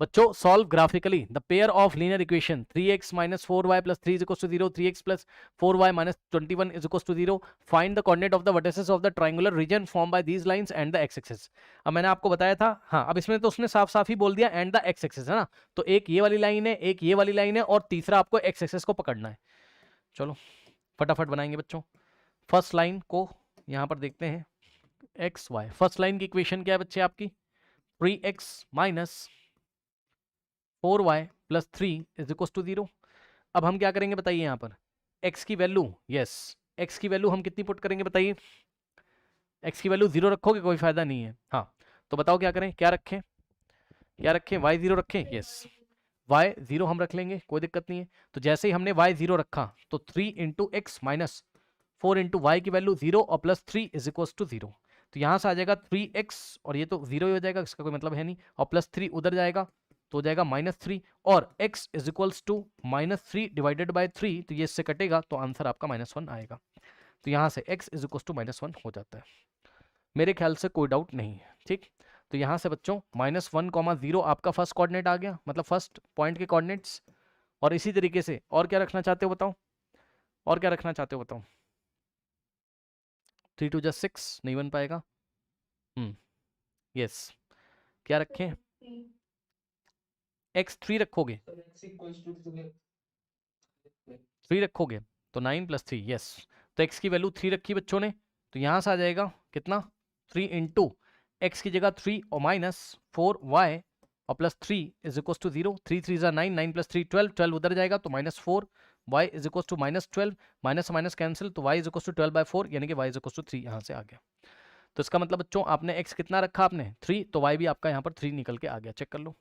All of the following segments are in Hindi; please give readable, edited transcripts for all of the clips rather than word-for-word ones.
बच्चों solve graphically the pair of linear equation 3x minus 4y plus 3 is equals to 0, 3x plus 4y minus 21 is equals to 0. Find the coordinate of the vertices of the triangular region formed by these lines and the x-axis. अब मैंने आपको बताया था, हाँ अब इसमें तो उसने साफ साफ ही बोल दिया एंड द x-axis है ना, तो एक ये वाली लाइन है, एक ये वाली लाइन है और तीसरा आपको x-axis को पकड़ना है। चलो फटाफट बनाएंगे बच्चों। फर्स्ट लाइन को यहां पर देखते हैं, एक्स वाई। फर्स्ट लाइन की इक्वेशन क्या है बच्चे आपकी, 3x minus 4y plus 3 is equal to 0। अब हम क्या करेंगे बताइए, यहाँ पर x की वैल्यू, यस x की वैल्यू हम कितनी पुट करेंगे बताइए, x की वैल्यू 0 रखोगे कोई फायदा नहीं है। हाँ तो बताओ क्या करें, क्या रखें, क्या रखें, y 0 रखें, यस y 0 हम रख लेंगे, कोई दिक्कत नहीं है। तो जैसे ही हमने y 0 रखा तो 3 into x minus 4 into y की वैल्यू 0 और प्लस 3 इज इक्वल टू 0। तो यहाँ से आ जाएगा 3x और ये तो 0 ही हो जाएगा, इसका कोई मतलब है नहीं, और प्लस 3 उधर जाएगा तो हो जाएगा -3 और x is equals to -3 divided by 3, तो ये इससे कटेगा तो आंसर आपका -1 आएगा। तो यहाँ से x इज इक्वल्स टू -1 हो जाता है, मेरे ख्याल से कोई डाउट नहीं है, ठीक। तो यहाँ से बच्चों -1, 0 आपका फर्स्ट कोऑर्डिनेट आ गया, मतलब फर्स्ट पॉइंट के कोऑर्डिनेट्स। और इसी तरीके से और क्या रखना चाहते हो बताओ, और क्या रखना चाहते हो बताओ। 3 2 just 6 नहीं बन पाएगा, यस क्या रखें, x 3 रखोगे, 3 रखोगे तो 9 प्लस 3, यस। तो x की वैल्यू 3 रखी बच्चों ने, तो यहाँ से आ जाएगा कितना, 3 इंटू एक्स की जगह 3 और माइनस 4y और प्लस 3 इज इक्वल टू 0, 3 3 जा 9, 9 प्लस 3 12, 12 उधर जाएगा तो -4, y is equal to -12, minus minus cancel तो y इज इक्वल टू 12/4, यानी कि y इज इक्वल टू 3 यहाँ से आ गया। तो इसका मतलब बच्चों आपने x कितना रखा, आपने 3, तो y भी आपका यहाँ पर 3 निकल के आ गया, चेक कर लो।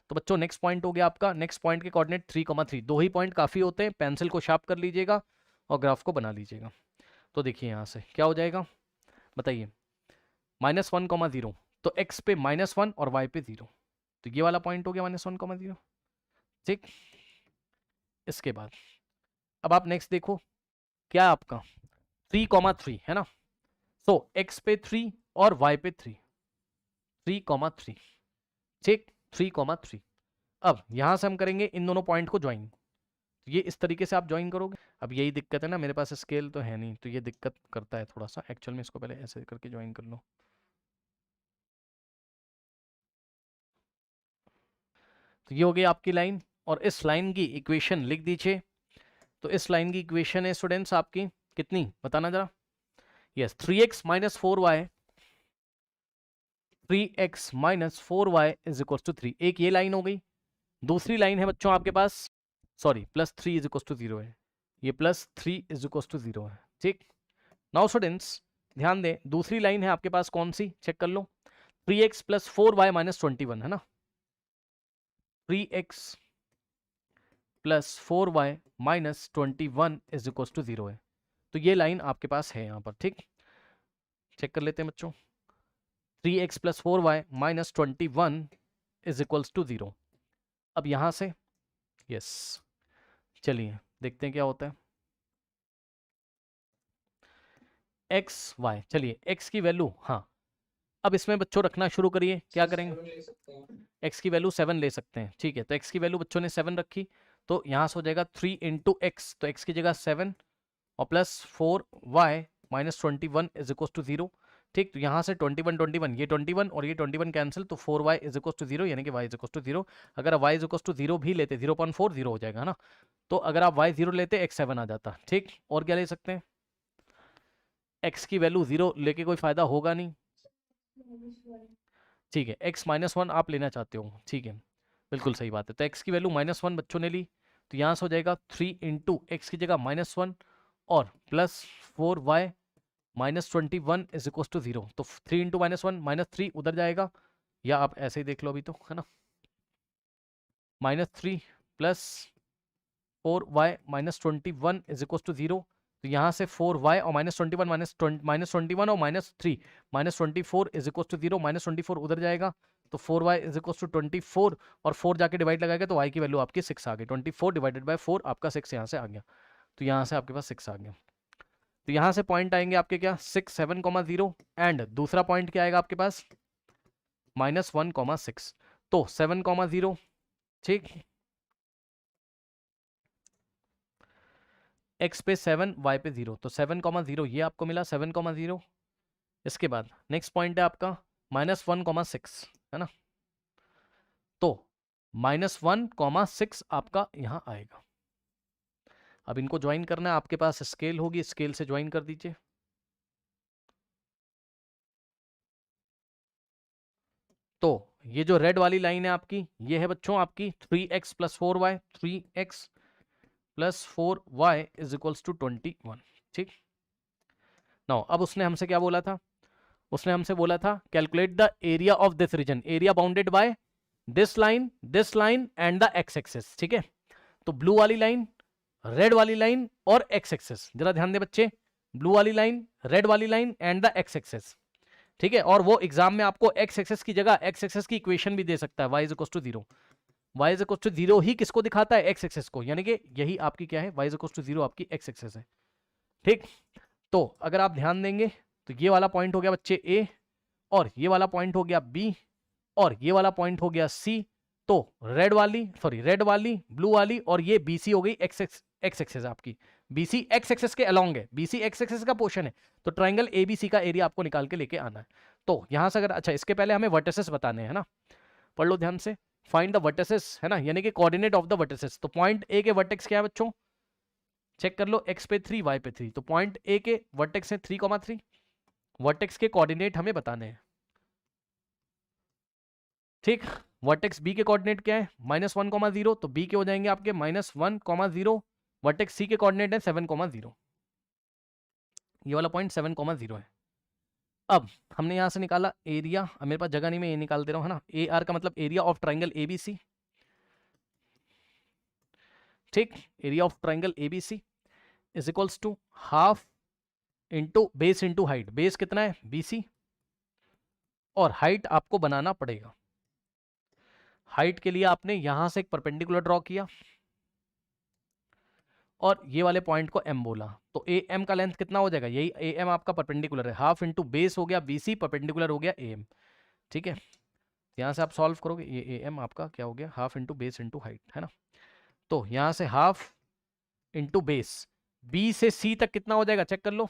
तो बच्चों नेक्स्ट पॉइंट हो गया आपका, नेक्स्ट पॉइंट के कोऑर्डिनेट 3,3, 2 ही पॉइंट काफ़ी होते हैं, पेंसिल को शार्प कर लीजिएगा और ग्राफ को बना लीजिएगा। तो देखिए यहाँ से क्या हो जाएगा बताइए, -1,0, तो x पे -1 और y पे 0, तो ये वाला पॉइंट हो गया -1,0, ठीक। इसके बाद अब आप नेक्स्ट देखो, क्या आपका 3,3 है ना, तो x पे 3 और y पे 3, 3,3, ठीक 3,3। अब यहां से हम करेंगे इन दोनों पॉइंट को ज्वाइन, ये इस तरीके से आप ज्वाइन करोगे। अब यही दिक्कत है ना, मेरे पास स्केल तो है नहीं, तो ये दिक्कत करता है थोड़ा सा एक्चुअल में, इसको पहले ऐसे करके ज्वाइन कर लो। तो ये हो गई आपकी लाइन, और इस लाइन की इक्वेशन लिख दीजिए। तो इस लाइन की इक्वेशन है स्टूडेंट्स आपकी कितनी, बताना जरा, yes 3x minus 4y, 3x minus 4y is equal to 3, एक ये लाइन हो गई। दूसरी लाइन है बच्चों आपके पास, सॉरी +3 इज इक्वल टू 0 है, ये +3 इज इक्वल टू 0 है, ठीक। नाउ स्टूडेंट्स ध्यान दें, दूसरी लाइन है आपके पास कौन सी, चेक कर लो, 3x plus 4y minus 21 है ना, 3x plus 4y minus 21 is equal to 0 है। तो ये लाइन आपके पास है यहाँ पर, ठीक। चेक कर लेते हैं बच्चों, 3x plus 4y minus 21 is equals to 0। अब यहाँ से यस, चलिए देखते हैं क्या होता है, एक्स वाई, चलिए x की वैल्यू, हाँ अब इसमें बच्चों रखना शुरू करिए, क्या करेंगे, x की वैल्यू 7 ले सकते हैं, ठीक है। तो x की वैल्यू बच्चों ने 7 रखी, तो यहाँ से हो जाएगा 3 इंटू एक्स, तो x की जगह 7 और plus 4y minus 21 is equal to 0, ठीक। तो यहाँ से 21 21, ये 21 और ये 21 कैंसिल, तो 4y इज इक्वल टू 0, यानी कि y इज इक्वल टू 0। अगर आप y इज इक्वल टू 0 भी लेते, 0.4 0 हो जाएगा ना, तो अगर आप y 0 लेते x 7 आ जाता, ठीक। और क्या ले सकते हैं, x की वैल्यू 0 लेके कोई फायदा होगा नहीं, ठीक है, x -1 आप लेना चाहते हो, ठीक है बिल्कुल सही बात है। तो x की वैल्यू -1 बच्चों ने ली, तो यहाँ से हो जाएगा 3 इंटू एक्स की जगह -1 और plus 4y minus 21 is equal to 0, तो 3 इंटू -1 -3 उधर जाएगा, या आप ऐसे ही देख लो अभी तो, है ना, -3 plus 4y minus 21 is equal to 0। तो यहाँ से 4y और -21 -21 और -3 -24 इज इक्वल टू 0, -24 उधर जाएगा, तो 4y इज इक्वल टू 24 और 4 जाके डिवाइड लगाएगा तो y की वैल्यू आपकी 6 आ गई, 24 डिवाइडेड बाय 4 आपका 6 यहाँ से आ गया, तो यहाँ से आपके पास 6 आ गया। तो यहाँ से पॉइंट आएंगे आपके क्या 6 7, 0 एंड दूसरा पॉइंट क्या आएगा आपके पास -1, 6। तो 7,0, ठीक, x पे 7, y पे 0, तो 7,0 ये आपको मिला 7,0। इसके बाद नेक्स्ट पॉइंट है आपका -1,6, है ना, तो -1,6 आपका यहां आएगा। अब इनको ज्वाइन करना है, आपके पास स्केल होगी, स्केल से ज्वाइन कर दीजिए। तो ये जो रेड वाली लाइन है आपकी, ये है बच्चों आपकी 3x + 4y, 3x + 4y = 21, ठीक। नाउ अब उसने हमसे क्या बोला था, उसने हमसे बोला था calculate the area of this region, area bounded by this line and the x axis, ठीक है। तो ब्लू वाली लाइन, रेड वाली लाइन और एक्स एक्सिस, जरा ध्यान दे बच्चे, ब्लू वाली लाइन, रेड वाली line and the x axis, ठीक है। और वो एग्जाम में आपको एक्स एक्सिस की जगह एक्स एक्सिस की इक्वेशन भी दे सकता है, y = 0। y = 0 ही किसको दिखाता है, एक्स एक्सिस को, यानी कि यही आपकी क्या है, y = 0 आपकी एक्स एक्सिस है, ठीक। तो अगर आप ध्यान देंगे तो ये वाला पॉइंट हो गया बच्चे A, और ये वाला पॉइंट हो गया B, और ये वाला पॉइंट हो गया C। तो रेड वाली, ब्लू वाली, और ये BC हो गई एक्स एक्सिस आपकी, BC एक्स एक्सिस के अलोंग है, BC एक्स एक्सिस का पोर्शन है। तो ट्राइंगल ABC का एरिया आपको निकाल के लेके आना है। तो यहां से अगर, अच्छा इसके पहले हमें वर्टिसेस बताने हैं ना, पढ़ लो ध्यान से, फाइंड द वर्टिसेस, है ना, यानी कि कोऑर्डिनेट ऑफ द वर्टिसेस। तो पॉइंट A के वर्टेक्स क्या है बच्चों, चेक कर लो, x पे 3, y पे 3। तो पॉइंट A के वर्टेक्स है 3,3, वर्टेक्स के कोऑर्डिनेट हमें बताने हैं, ठीक। वर्टेक्स B के कोऑर्डिनेट क्या है, -1,0, तो B के हो जाएंगे आपके -1,0। वर्टेक्स C के कोऑर्डिनेट है 7,0, ये वाला पॉइंट 7,0 है। अब हमने यहां से निकाला एरिया, अब मेरे पास जगह नहीं, मैं ये निकाल दे रहा हूं, है ना, AR का मतलब एरिया ऑफ ट्राइंगल ABC, ठीक। Area of triangle ABC = half into base into height. Base कितना है BC, और हाइट आपको बनाना पड़ेगा। हाइट के लिए आपने यहां से एक परपेंडिकुलर ड्रॉ किया, और ये वाले पॉइंट को M बोला, तो AM का लेंथ कितना हो जाएगा, यही AM आपका परपेंडिकुलर है, हाफ इंटू बेस हो गया BC, परपेंडिकुलर हो गया AM, ठीक है। यहां से आप सॉल्व करोगे, ये AM आपका क्या हो गया, half into base into height, है ना। तो यहां से हाफ इंटू बेस, B से C तक कितना हो जाएगा, चेक कर लो,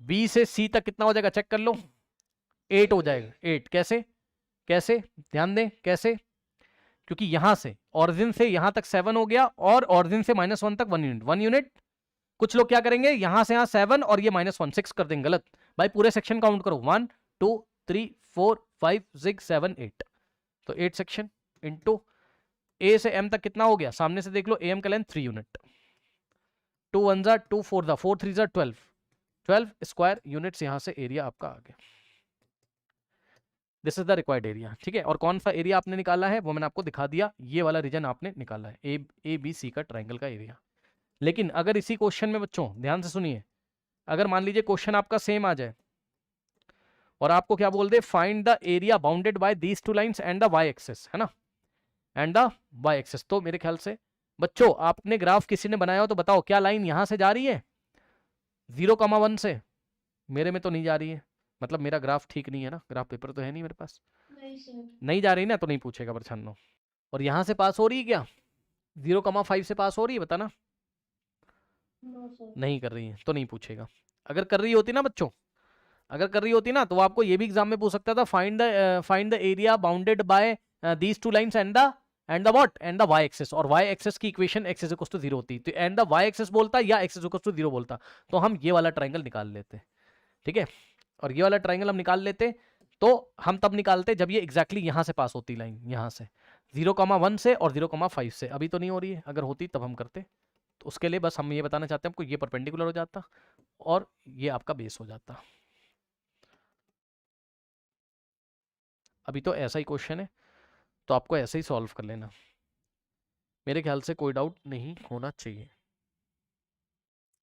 B से C तक कितना हो जाएगा, चेक कर लो, 8 हो जाएगा। 8 कैसे, कैसे, ध्यान दें कैसे, क्योंकि यहां से ऑरिजिन से यहां तक 7 हो गया, और ऑरिजिन से -1 तक 1 यूनिट, 1 यूनिट। कुछ लोग क्या करेंगे, यहां से यहां 7 और ये -1, 6 कर देंगे, गलत भाई, पूरे सेक्शन काउंट करो, 1 2 3 4 5 6 7 8, तो 8 सेक्शन इंटू A से M तक कितना हो गया, सामने से देख लो, AM का लेंथ 3 यूनिट, 2 1 जा 2 4 जा 4 3 जा 12 स्क्वायर यूनिट्स, यहां से एरिया आपका आ गया। This is the required area, ठीक है। और कौन सा एरिया आपने निकाला है वो मैंने आपको दिखा दिया, ये वाला रीजन आपने निकाला है, ABC का ट्राइंगल का एरिया। लेकिन अगर इसी क्वेश्चन में बच्चों ध्यान से सुनिए, अगर मान लीजिए क्वेश्चन आपका सेम आ जाए और आपको क्या बोल दे, find the area bounded by these two lines and the Y axis, है ना, एंड द वाई एक्सिस। तो मेरे ख्याल से बच्चों आपने ग्राफ किसी ने बनाया हो तो बताओ, क्या लाइन यहां से जा रही है 0,1 से, मेरे में तो नहीं जा रही है, मतलब मेरा ग्राफ ठीक नहीं है ना, ग्राफ पेपर तो है नहीं मेरे पास, नहीं जा रही ना, तो नहीं पूछेगा परछानो। और यहां से पास हो रही है क्या, 0,5 से पास हो रही है, बताना। नहीं कर रही है तो नहीं पूछेगा। अगर कर रही होती ना बच्चों, अगर कर रही होती ना, तो वो आपको ये भी एग्जाम में पूछ सकता था, find the area bounded by these two lines and the what, and the Y axis. और वाई एक्सिस की इक्वेशन x = 0 होती, तो एंड द वाई एक्सिस बोलता या x = 0 बोलता, तो हम ये वाला ट्राइंगल निकाल लेते, ठीक है। और ये वाला ट्राइंगल हम निकाल लेते, तो हम तब निकालते जब ये एग्जैक्टली यहां से पास होती लाइन, यहां से 0,1 से और 0,5 से। अभी तो नहीं हो रही है, अगर होती तब हम करते। तो उसके लिए बस हम ये बताना चाहते हैं आपको, ये परपेंडिकुलर हो जाता और ये आपका बेस हो जाता। अभी तो ऐसा ही क्वेश्चन है, तो आपको ऐसे ही सॉल्व कर लेना, मेरे ख्याल से कोई डाउट नहीं होना चाहिए।